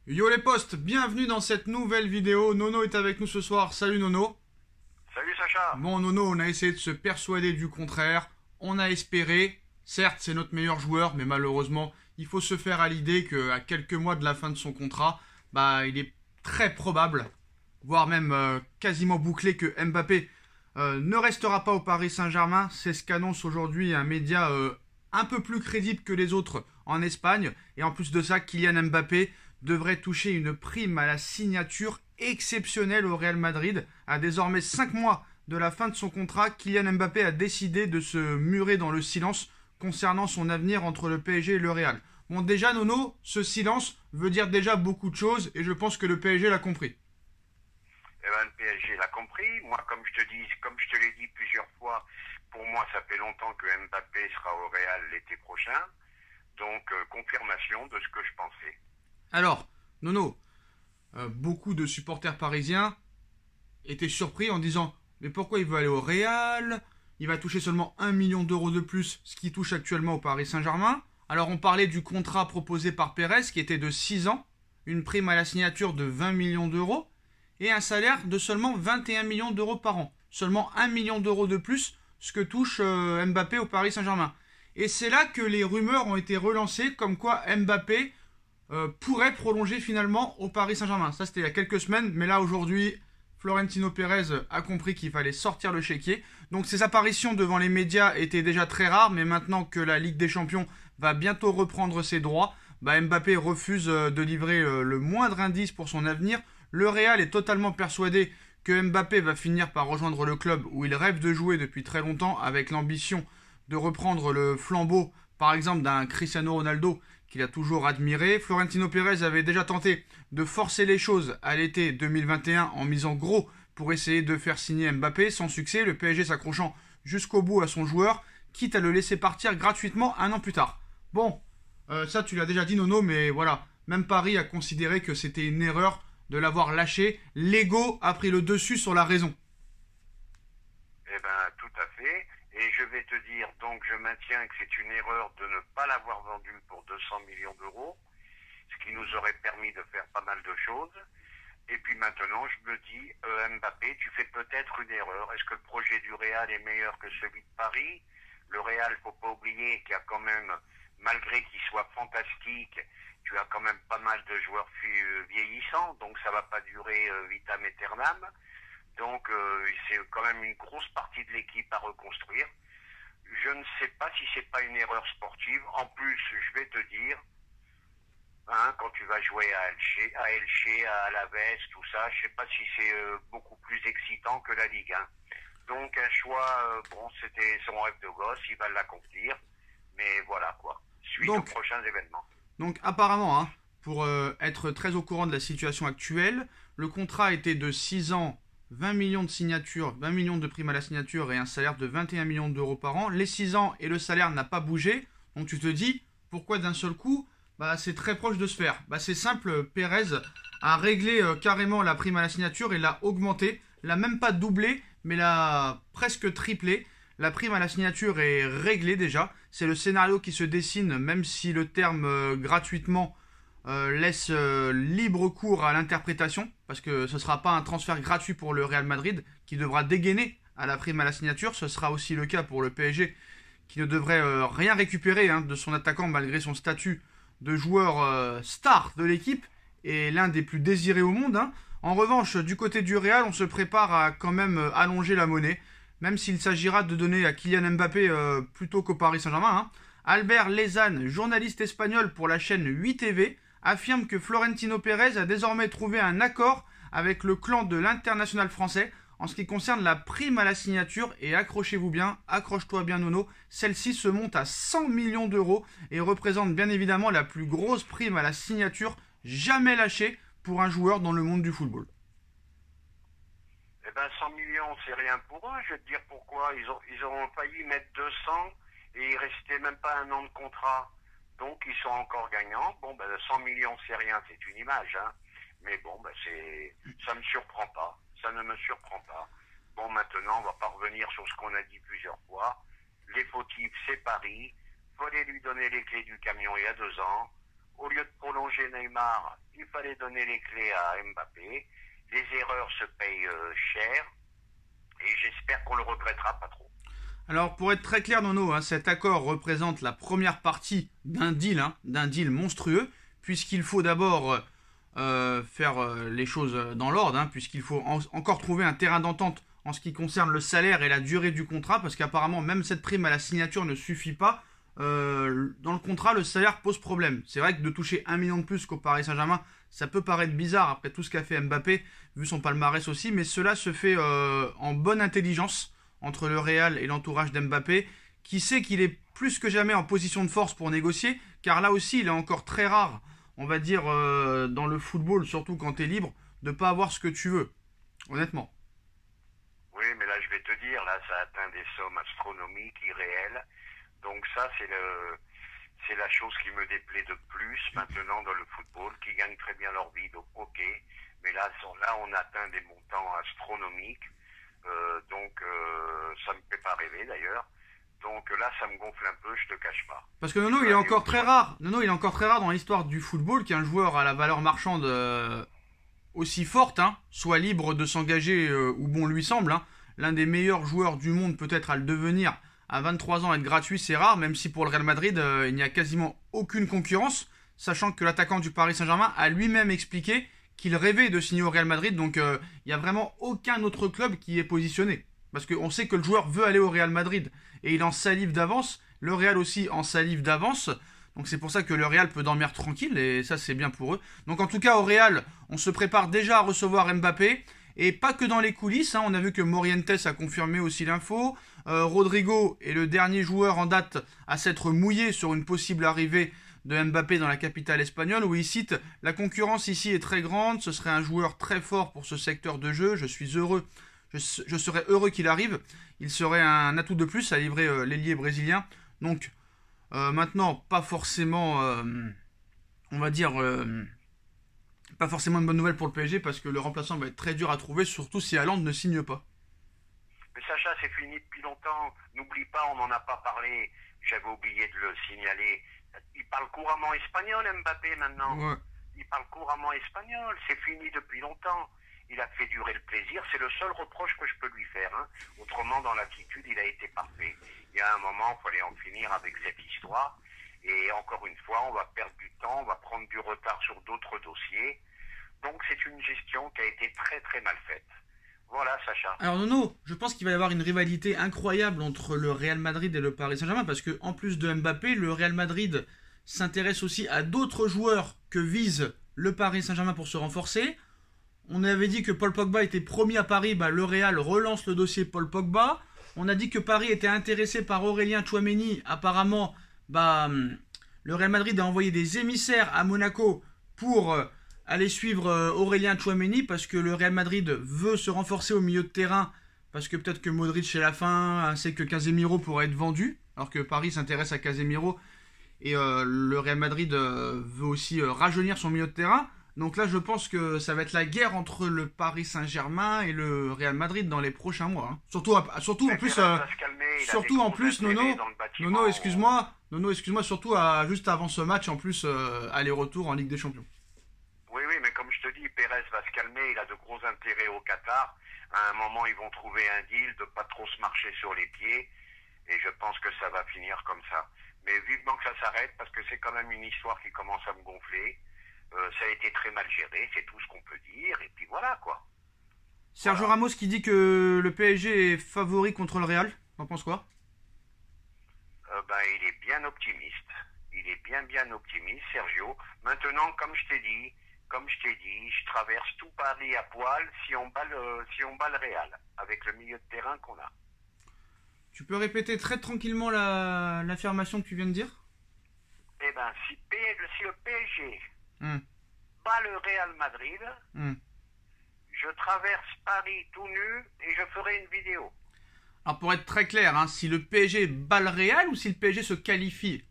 Yo les potes, bienvenue dans cette nouvelle vidéo. Nono est avec nous ce soir. Salut Nono. Salut Sacha. Bon Nono, on a essayé de se persuader du contraire. On a espéré. Certes, c'est notre meilleur joueur, mais malheureusement, il faut se faire à l'idée qu'à quelques mois de la fin de son contrat, il est très probable, voire même quasiment bouclé, que Mbappé ne restera pas au Paris Saint-Germain. C'est ce qu'annonce aujourd'hui un média un peu plus crédible que les autres en Espagne. Et en plus de ça, Kylian Mbappé devrait toucher une prime à la signature exceptionnelle au Real Madrid. À désormais 5 mois de la fin de son contrat, Kylian Mbappé a décidé de se murer dans le silence concernant son avenir entre le PSG et le Real. Bon, déjà, Nono, ce silence veut dire déjà beaucoup de choses et je pense que le PSG l'a compris. Eh ben, le PSG l'a compris. Moi, comme je te l'ai dit plusieurs fois, pour moi, ça fait longtemps que Mbappé sera au Real l'été prochain. Donc, confirmation de ce que je pensais. Alors, Nono, beaucoup de supporters parisiens étaient surpris en disant mais pourquoi il veut aller au Real? Il va toucher seulement 1 million d'euros de plus, ce qu'il touche actuellement au Paris Saint-Germain. Alors on parlait du contrat proposé par Pérez qui était de 6 ans, une prime à la signature de 20 millions d'euros et un salaire de seulement 21 millions d'euros par an. Seulement 1 million d'euros de plus, ce que touche Mbappé au Paris Saint-Germain. Et c'est là que les rumeurs ont été relancées comme quoi Mbappé pourrait prolonger finalement au Paris Saint-Germain. Ça c'était il y a quelques semaines, mais là aujourd'hui, Florentino Pérez a compris qu'il fallait sortir le chéquier. Donc ses apparitions devant les médias étaient déjà très rares, mais maintenant que la Ligue des Champions va bientôt reprendre ses droits, Mbappé refuse de livrer le moindre indice pour son avenir. Le Real est totalement persuadé que Mbappé va finir par rejoindre le club où il rêve de jouer depuis très longtemps, avec l'ambition de reprendre le flambeau, par exemple, d'un Cristiano Ronaldo qu'il a toujours admiré. Florentino Pérez avait déjà tenté de forcer les choses à l'été 2021 en misant gros pour essayer de faire signer Mbappé, sans succès, le PSG s'accrochant jusqu'au bout à son joueur, quitte à le laisser partir gratuitement un an plus tard. Bon, ça tu l'as déjà dit Nono, mais voilà, même Paris a considéré que c'était une erreur de l'avoir lâché. L'ego a pris le dessus sur la raison. Eh ben, tout à fait. Et je vais te dire, donc, je maintiens que c'est une erreur de ne pas l'avoir vendu pour 200 millions d'euros, ce qui nous aurait permis de faire pas mal de choses. Et puis maintenant, je me dis, Mbappé, tu fais peut-être une erreur. Est-ce que le projet du Real est meilleur que celui de Paris? Le Real, faut pas oublier qu'il y a quand même, malgré qu'il soit fantastique, tu as quand même pas mal de joueurs vieillissants, donc ça va pas durer vitam aeternam. Donc c'est quand même une grosse partie de l'équipe à reconstruire. Je ne sais pas si c'est pas une erreur sportive. En plus, je vais te dire, quand tu vas jouer à Elche, à Alaves, tout ça, je sais pas si c'est beaucoup plus excitant que la Ligue 1. Donc un choix, bon, c'était son rêve de gosse, il va l'accomplir, mais voilà quoi. Suite aux Donc, prochains événements. donc apparemment, hein, pour être très au courant de la situation actuelle, le contrat était de 6 ans, 20 millions de signatures, 20 millions de primes à la signature et un salaire de 21 millions d'euros par an. Les 6 ans et le salaire n'a pas bougé. Donc tu te dis, pourquoi d'un seul coup c'est très proche de se faire. C'est simple, Pérez a réglé carrément la prime à la signature et l'a augmentée. L'a même pas doublé, mais l'a presque triplé. La prime à la signature est réglée déjà. C'est le scénario qui se dessine, même si le terme gratuitement laisse libre cours à l'interprétation, parce que ce ne sera pas un transfert gratuit pour le Real Madrid, qui devra dégainer à la prime à la signature. Ce sera aussi le cas pour le PSG, qui ne devrait rien récupérer de son attaquant, malgré son statut de joueur star de l'équipe, et l'un des plus désirés au monde. En revanche, du côté du Real, on se prépare à quand même allonger la monnaie, même s'il s'agira de donner à Kylian Mbappé plutôt qu'au Paris Saint-Germain. Albert Lezane, journaliste espagnol pour la chaîne 8TV, affirme que Florentino Pérez a désormais trouvé un accord avec le clan de l'international français en ce qui concerne la prime à la signature. Et accrochez-vous bien, accroche-toi bien Nono, celle-ci se monte à 100 millions d'euros et représente bien évidemment la plus grosse prime à la signature jamais lâchée pour un joueur dans le monde du football. Eh ben 100 millions, c'est rien pour eux. Je vais te dire pourquoi. Ils auront failli mettre 200 et il restait même pas un an de contrat. Donc ils sont encore gagnants. Bon, 100 millions, c'est rien, c'est une image. Mais bon, ça me surprend pas. Ça ne me surprend pas. Bon, maintenant, on va pas revenir sur ce qu'on a dit plusieurs fois. Les fautifs, c'est Paris. Fallait lui donner les clés du camion il y a 2 ans. Au lieu de prolonger Neymar, il fallait donner les clés à Mbappé. Les erreurs se payent cher et j'espère qu'on le regrettera pas trop. Alors, pour être très clair, Nono, hein, cet accord représente la première partie d'un deal monstrueux, puisqu'il faut d'abord faire les choses dans l'ordre, hein, puisqu'il faut encore trouver un terrain d'entente en ce qui concerne le salaire et la durée du contrat, parce qu'apparemment, même cette prime à la signature ne suffit pas. Dans le contrat, le salaire pose problème. C'est vrai que de toucher 1 million de plus qu'au Paris Saint-Germain, ça peut paraître bizarre après tout ce qu'a fait Mbappé, vu son palmarès aussi, mais cela se fait en bonne intelligence entre le Real et l'entourage d'Mbappé, qui sait qu'il est plus que jamais en position de force pour négocier, car là aussi il est encore très rare, on va dire, dans le football, surtout quand tu es libre, de ne pas avoir ce que tu veux, honnêtement. Oui, mais là je vais te dire, là ça atteint des sommes astronomiques, irréelles. Donc ça c'est la chose qui me déplaît de plus maintenant dans le football, qui gagnent très bien leur vie, donc ok, mais là on atteint des montants astronomiques. Donc ça me fait pas rêver d'ailleurs. Donc là ça me gonfle un peu, je te cache pas. Parce que Nono, il est encore très rare. Nono, il est encore très rare dans l'histoire du football qu'un joueur à la valeur marchande aussi forte, hein, soit libre de s'engager où bon lui semble. Hein. L'un des meilleurs joueurs du monde peut-être à le devenir à 23 ans, être gratuit, c'est rare, même si pour le Real Madrid, il n'y a quasiment aucune concurrence, sachant que l'attaquant du Paris Saint-Germain a lui-même expliqué qu'il rêvait de signer au Real Madrid, donc il n'y a vraiment aucun autre club qui est positionné. Parce qu'on sait que le joueur veut aller au Real Madrid, et il en salive d'avance, le Real aussi en salive d'avance, donc c'est pour ça que le Real peut dormir tranquille, et ça c'est bien pour eux. Donc en tout cas au Real, on se prépare déjà à recevoir Mbappé, et pas que dans les coulisses, hein, on a vu que Morientes a confirmé aussi l'info, Rodrigo est le dernier joueur en date à s'être mouillé sur une possible arrivée de Mbappé dans la capitale espagnole, où il cite « La concurrence ici est très grande, ce serait un joueur très fort pour ce secteur de jeu, je suis heureux, je serais heureux qu'il arrive, il serait un atout de plus à livrer l'ailier brésilien. » Donc maintenant, pas forcément, on va dire, pas forcément une bonne nouvelle pour le PSG, parce que le remplaçant va être très dur à trouver, surtout si Haaland ne signe pas. Mais Sacha, c'est fini depuis longtemps, n'oublie pas, on n'en a pas parlé, j'avais oublié de le signaler. Il parle couramment espagnol, Mbappé, maintenant. Ouais. Il parle couramment espagnol. C'est fini depuis longtemps. Il a fait durer le plaisir. C'est le seul reproche que je peux lui faire. Hein. Autrement, dans l'attitude, il a été parfait. Il y a un moment, il fallait en finir avec cette histoire. Et encore une fois, on va perdre du temps, on va prendre du retard sur d'autres dossiers. Donc, c'est une gestion qui a été très, très mal faite. Voilà, Sacha. Alors Nono, je pense qu'il va y avoir une rivalité incroyable entre le Real Madrid et le Paris Saint-Germain, parce que en plus de Mbappé, le Real Madrid s'intéresse aussi à d'autres joueurs que vise le Paris Saint-Germain pour se renforcer. On avait dit que Paul Pogba était promis à Paris, le Real relance le dossier Paul Pogba. On a dit que Paris était intéressé par Aurélien Tchouaméni. Apparemment, le Real Madrid a envoyé des émissaires à Monaco pour aller suivre Aurélien Tchouaméni, parce que le Real Madrid veut se renforcer au milieu de terrain, parce que peut-être que Modric est la fin, sait que Casemiro pourrait être vendu, alors que Paris s'intéresse à Casemiro, et le Real Madrid veut aussi rajeunir son milieu de terrain. Donc là, je pense que ça va être la guerre entre le Paris Saint-Germain et le Real Madrid dans les prochains mois. Hein. Surtout en plus, Nono, excuse-moi, surtout juste avant ce match, en plus, aller-retour en Ligue des Champions. Oui, mais comme je te dis, Pérez va se calmer, il a de gros intérêts au Qatar. À un moment, ils vont trouver un deal de pas trop se marcher sur les pieds, et je pense que ça va finir comme ça. Mais vivement que ça s'arrête, parce que c'est quand même une histoire qui commence à me gonfler. Ça a été très mal géré, c'est tout ce qu'on peut dire, et puis voilà, quoi. Sergio Ramos qui dit que le PSG est favori contre le Real, t'en penses quoi? Il est bien optimiste. Il est bien optimiste, Sergio. Maintenant, comme je t'ai dit, je traverse tout Paris à poil si on bat le Real, avec le milieu de terrain qu'on a. Tu peux répéter très tranquillement l'affirmation que tu viens de dire? Eh ben, si le PSG bat le Real Madrid, je traverse Paris tout nu et je ferai une vidéo. Alors pour être très clair, hein, si le PSG bat le Real ou si le PSG se qualifie?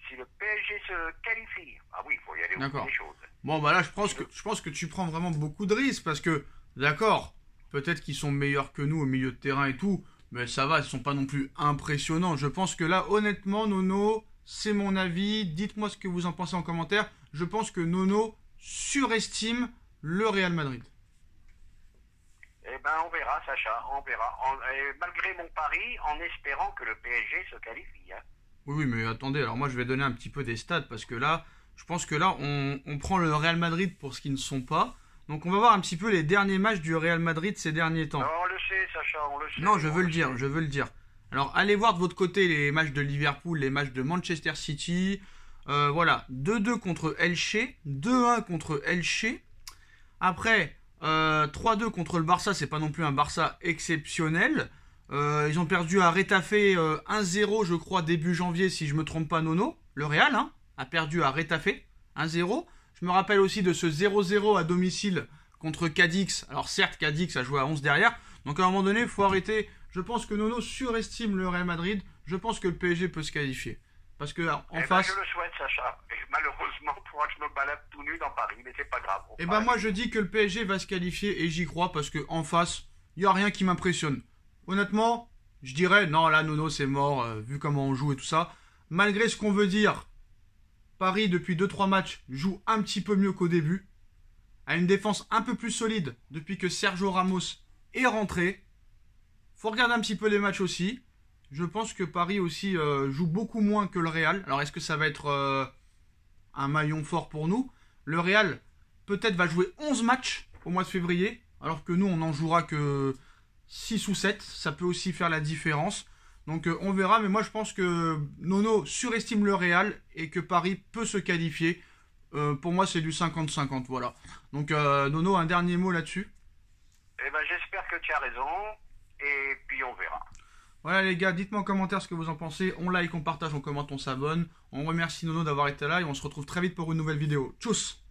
Si le PSG se qualifie. Ah oui, il faut y aller au bout des choses. Bon, là, je pense que tu prends vraiment beaucoup de risques, parce que, d'accord, peut-être qu'ils sont meilleurs que nous au milieu de terrain et tout, mais ça va, ils sont pas non plus impressionnants. Je pense que là, honnêtement, Nono, c'est mon avis. Dites-moi ce que vous en pensez en commentaire. Je pense que Nono surestime le Real Madrid. Eh ben, on verra, Sacha, on verra. Malgré mon pari, en espérant que le PSG se qualifie. Hein. Oui, mais attendez, alors moi je vais donner un petit peu des stats parce que là, je pense que là, on prend le Real Madrid pour ce qu'ils ne sont pas. Donc on va voir un petit peu les derniers matchs du Real Madrid ces derniers temps. Non, on le sait, Sacha, on le sait. Non, je veux le dire. Alors allez voir de votre côté les matchs de Liverpool, les matchs de Manchester City. Voilà, 2-2 contre Elche, 2-1 contre Elche. Après, 3-2 contre le Barça, c'est pas non plus un Barça exceptionnel. Ils ont perdu à Retafe 1-0, je crois, début janvier, si je me trompe pas, Nono. Le Real a perdu à Retafe 1-0. Je me rappelle aussi de ce 0-0 à domicile contre Cadix. Alors certes, Cadix a joué à 11 derrière. Donc à un moment donné, il faut arrêter. Je pense que Nono surestime le Real Madrid. Je pense que le PSG peut se qualifier. Parce que en face... je le souhaite, Sacha. Et malheureusement, toi, je me balade tout nu dans Paris, mais c'est pas grave. Moi, je dis que le PSG va se qualifier et j'y crois parce que en face, il n'y a rien qui m'impressionne. Honnêtement, je dirais, non, là, Nono, c'est mort, vu comment on joue et tout ça. Malgré ce qu'on veut dire, Paris, depuis 2-3 matchs, joue un petit peu mieux qu'au début. A une défense un peu plus solide depuis que Sergio Ramos est rentré. Faut regarder un petit peu les matchs aussi. Je pense que Paris aussi joue beaucoup moins que le Real. Alors est-ce que ça va être un maillon fort pour nous? Le Real peut-être va jouer 11 matchs au mois de février, alors que nous on n'en jouera que 6 ou 7. Ça peut aussi faire la différence. Donc on verra, mais moi je pense que Nono surestime le Real et que Paris peut se qualifier. Pour moi c'est du 50-50, voilà. Donc Nono, un dernier mot là-dessus? Eh ben j'espère que tu as raison, et puis on verra. Voilà les gars, dites-moi en commentaire ce que vous en pensez. On like, on partage, on commente, on s'abonne. On remercie Nono d'avoir été là et on se retrouve très vite pour une nouvelle vidéo. Tchuss!